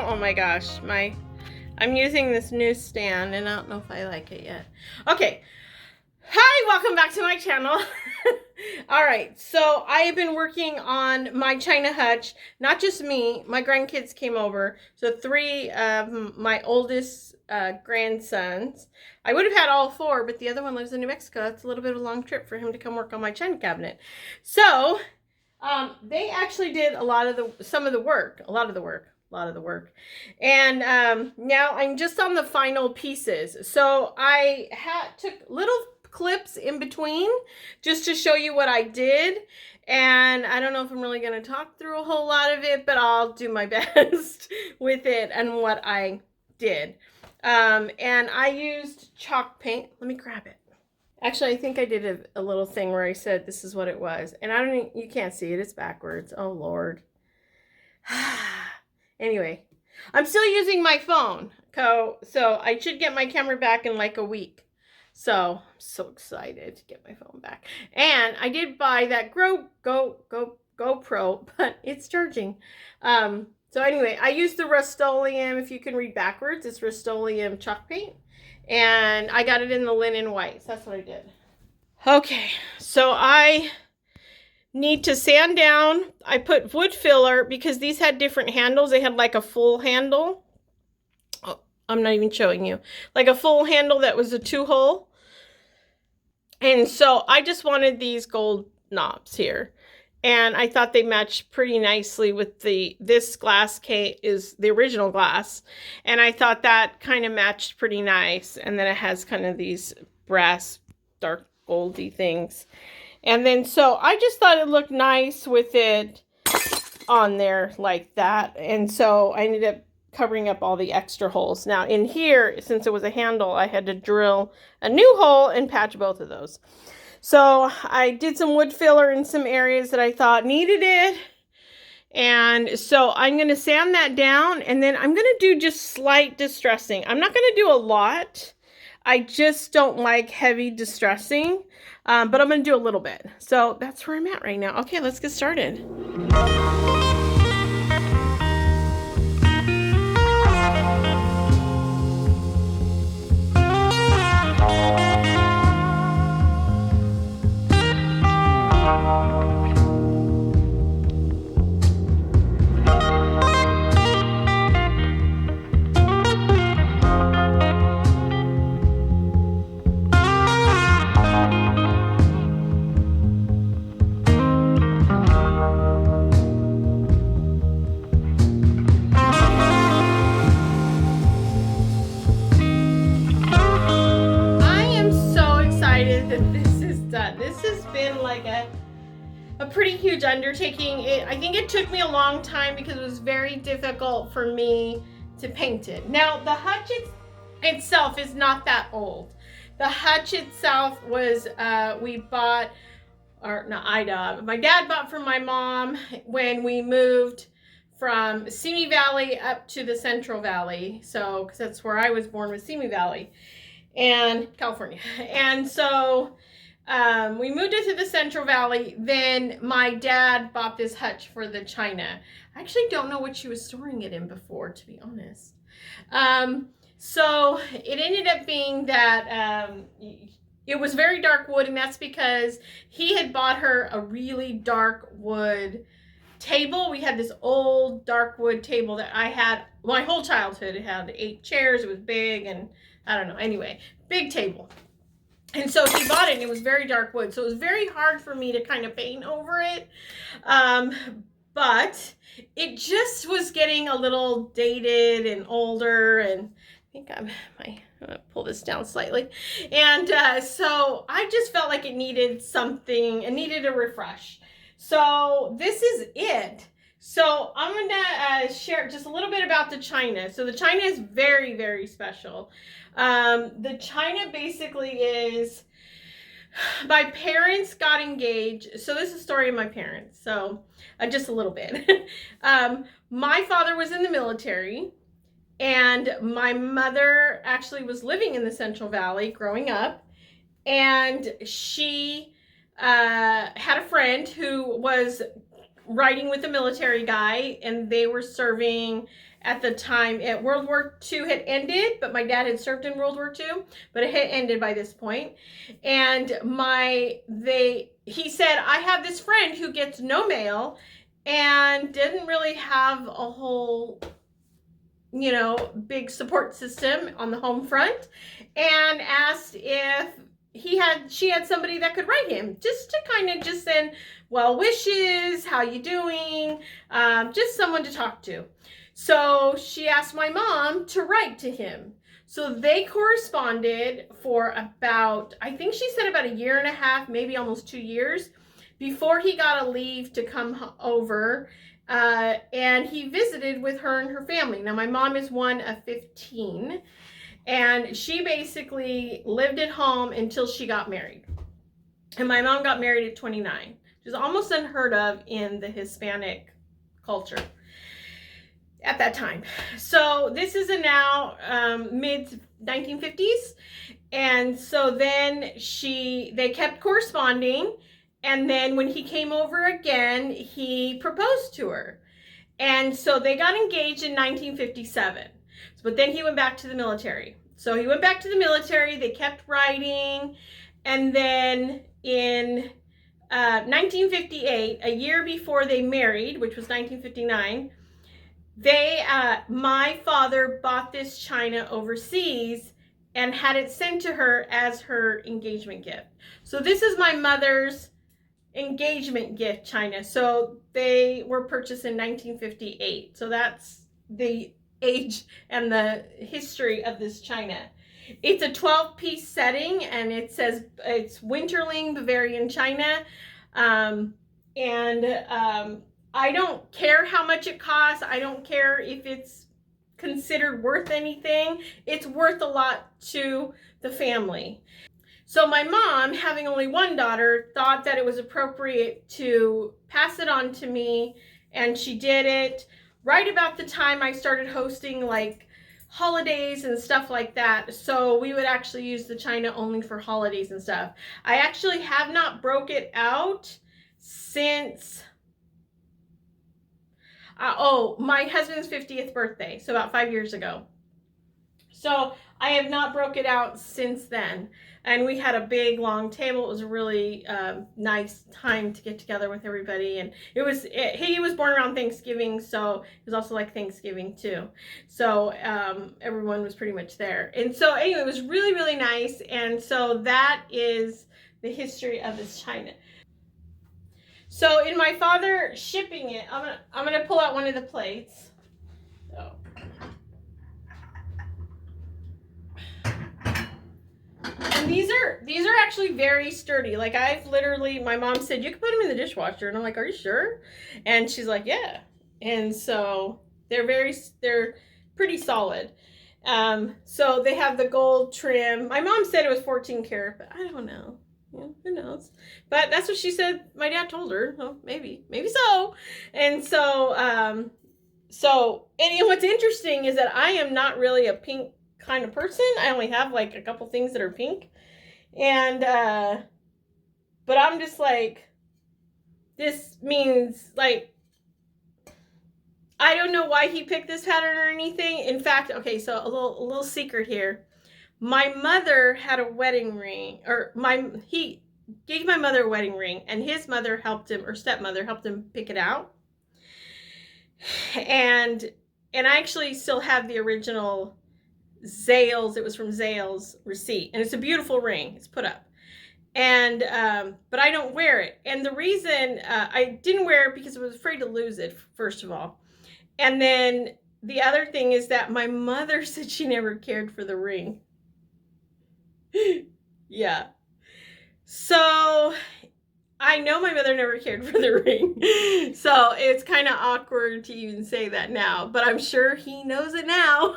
Oh my gosh, I'm using this new stand and I don't know if I like it yet. Okay. Hi, welcome back to my channel. All right, so I have been working on my China hutch. Not just me, my grandkids came over. So 3 of my oldest grandsons. I would have had all 4, but the other one lives in New Mexico. It's a little bit of a long trip for him to come work on my China cabinet. So they actually did a lot of the work. And now I'm just on the final pieces. So I took little clips in between just to show you what I did. And I don't know if I'm really going to talk through a whole lot of it, but I'll do my best with it and what I did. And I used chalk paint. Let me grab it. Actually, I think I did a little thing where I said this is what it was. And you can't see it. It's backwards. Oh, Lord. Anyway, I'm still using my phone. So I should get my camera back in like a week. So I'm so excited to get my phone back. And I did buy that GoPro, but it's charging. So anyway, I used the Rust-Oleum. If you can read backwards, it's Rust-Oleum chalk paint. And I got it in the linen whites. That's what I did. Okay, so I need to sand down. I put wood filler because these had different handles. They had like a full handle. Oh, I'm not even showing you. Like a full handle that was a 2-hole. And so I just wanted these gold knobs here. And I thought they matched pretty nicely with this glass case is the original glass. And I thought that kind of matched pretty nice. And then it has kind of these brass, dark goldy things. And then so I just thought it looked nice with it on there like that. And so I ended up covering up all the extra holes. Now in here, since it was a handle, I had to drill a new hole and patch both of those. So I did some wood filler in some areas that I thought needed it. And so I'm going to sand that down, and then I'm going to do just slight distressing. I'm not going to do a lot. I just don't like heavy distressing, but I'm going to do a little bit. So that's where I'm at right now. Okay, let's get started. This has been like a pretty huge undertaking. I think it took me a long time because it was very difficult for me to paint it. Now the hutch itself is not that old. The hutch itself was my dad bought from my mom when we moved from Simi Valley up to the Central Valley. So because that's where I was born, was Simi Valley and California. And so we moved into the Central Valley. Then my dad bought this hutch for the China. I actually don't know what she was storing it in before, to be honest. So it ended up being that it was very dark wood, and that's because he had bought her a really dark wood table. We had this old dark wood table that I had my whole childhood. It had 8 chairs. It was big, and I don't know. Anyway, big table. And so he bought it, and it was very dark wood. So it was very hard for me to kind of paint over it. But it just was getting a little dated and older. And I think I'm going to pull this down slightly. And so I just felt like it needed something. It needed a refresh. So this is it. So I'm going to share just a little bit about the China. So the China is very, very special. The China basically is, my parents got engaged. So this is the story of my parents. So just a little bit. My father was in the military, and my mother actually was living in the Central Valley growing up. And she had a friend who was riding with a military guy, and they were serving at the time. World War II had ended, but my dad had served in World War II, but it had ended by this point. And he said, I have this friend who gets no mail and didn't really have a whole, you know, big support system on the home front, and asked if she had somebody that could write him, just to kind of just send well wishes, how you doing, just someone to talk to. So she asked my mom to write to him. So they corresponded for about, I think she said about a year and a half, maybe almost 2 years, before he got a leave to come over. And he visited with her and her family. Now, my mom is one of 15, and she basically lived at home until she got married. And my mom got married at 29, which is almost unheard of in the Hispanic culture at that time. So this is now mid 1950s. And so then they kept corresponding. And then when he came over again, he proposed to her. And so they got engaged in 1957. But then he went back to the military. So he went back to the military. They kept writing. And then in 1958, a year before they married, which was 1959, my father bought this china overseas and had it sent to her as her engagement gift. So this is my mother's engagement gift china. So they were purchased in 1958. So that's the age and the history of this china. It's a 12-piece setting, and it says it's Winterling Bavarian china. I don't care how much it costs. I don't care if it's considered worth anything. It's worth a lot to the family. So my mom, having only one daughter, thought that it was appropriate to pass it on to me, and she did it right about the time I started hosting like holidays and stuff like that. So we would actually use the china only for holidays and stuff. I actually have not broke it out since my husband's 50th birthday, so about 5 years ago. So I have not broke it out since then. And we had a big long table. It was a really nice time to get together with everybody. And he was born around Thanksgiving, so it was also like Thanksgiving too. So everyone was pretty much there. And so anyway, it was really, really nice. And so that is the history of this china. So in my father shipping it, I'm gonna pull out one of the plates. So. And these are actually very sturdy. Like my mom said, you can put them in the dishwasher. And I'm like, are you sure? And she's like, yeah. And so they're pretty solid. So they have the gold trim. My mom said it was 14 karat, but I don't know. Yeah, who knows? But that's what she said. My dad told her. Oh, maybe so. And so, and what's interesting is that I am not really a pink kind of person. I only have like a couple things that are pink. And, but I'm just like, this means like, I don't know why he picked this pattern or anything. In fact, okay, so a little secret here. My mother had a wedding ring, he gave my mother a wedding ring, and his mother helped him, or stepmother helped him pick it out. And I actually still have the original Zales, it was from Zales receipt, and it's a beautiful ring. It's put up. And but I don't wear it. And the reason I didn't wear it because I was afraid to lose it, first of all. And then the other thing is that my mother said she never cared for the ring. Yeah. So I know my mother never cared for the ring. So it's kind of awkward to even say that now, but I'm sure he knows it now.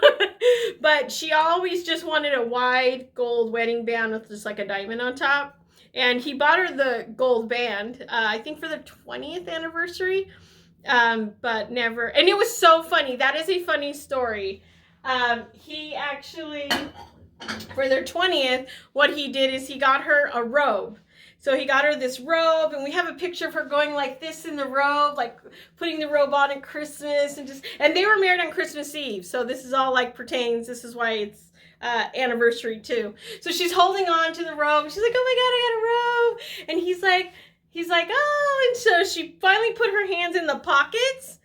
But she always just wanted a wide gold wedding band with just like a diamond on top. And he bought her the gold band, I think for the 20th anniversary, but never. And it was so funny. That is a funny story. He actually, for their 20th, what he did is he got her a robe. So he got her this robe, and we have a picture of her going like this in the robe, like putting the robe on at Christmas, and they were married on Christmas Eve. So this is all like pertains. This is why it's anniversary too. So she's holding on to the robe. She's like, oh my God, I got a robe. And he's like, oh. And so she finally put her hands in the pockets,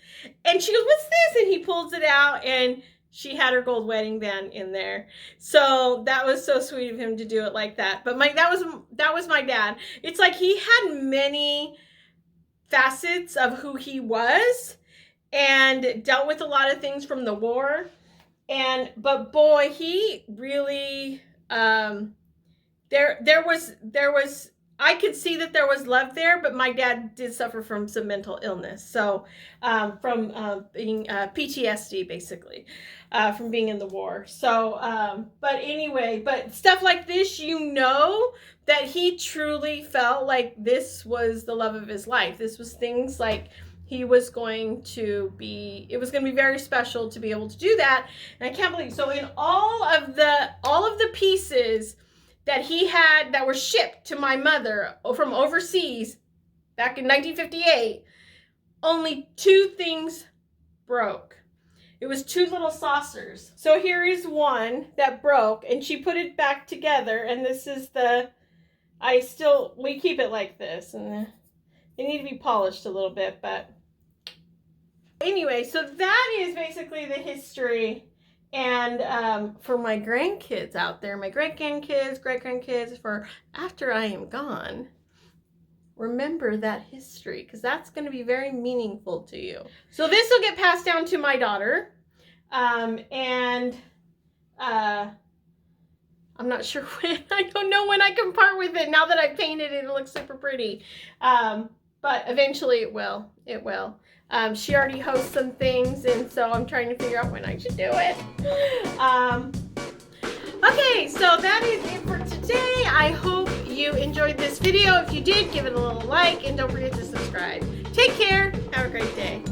and she goes, what's this? And he pulls it out, and she had her gold wedding band in there. So that was so sweet of him to do it like that. But that was my dad. It's like he had many facets of who he was and dealt with a lot of things from the war. But boy, he really there was I could see that there was love there, but my dad did suffer from some mental illness. So from being PTSD, basically, from being in the war. So, but anyway, but stuff like this, you know that he truly felt like this was the love of his life. This was things like he was going to be, it was going to be very special to be able to do that. And I can't believe, so in all of the pieces that he had that were shipped to my mother from overseas back in 1958, only 2 things broke. It was 2 little saucers. So here is one that broke, and she put it back together, and this is we keep it like this, and they need to be polished a little bit, but anyway, so that is basically the history. And for my grandkids out there, my great-grandkids, for after I am gone, remember that history, because that's going to be very meaningful to you. So this will get passed down to my daughter, and I'm not sure when. I don't know when I can part with it. Now that I've painted it, it looks super pretty. But eventually it will. It will. She already hosts some things, and so I'm trying to figure out when I should do it. Okay, so that is it for today. I hope you enjoyed this video. If you did, give it a little like, and don't forget to subscribe. Take care. Have a great day.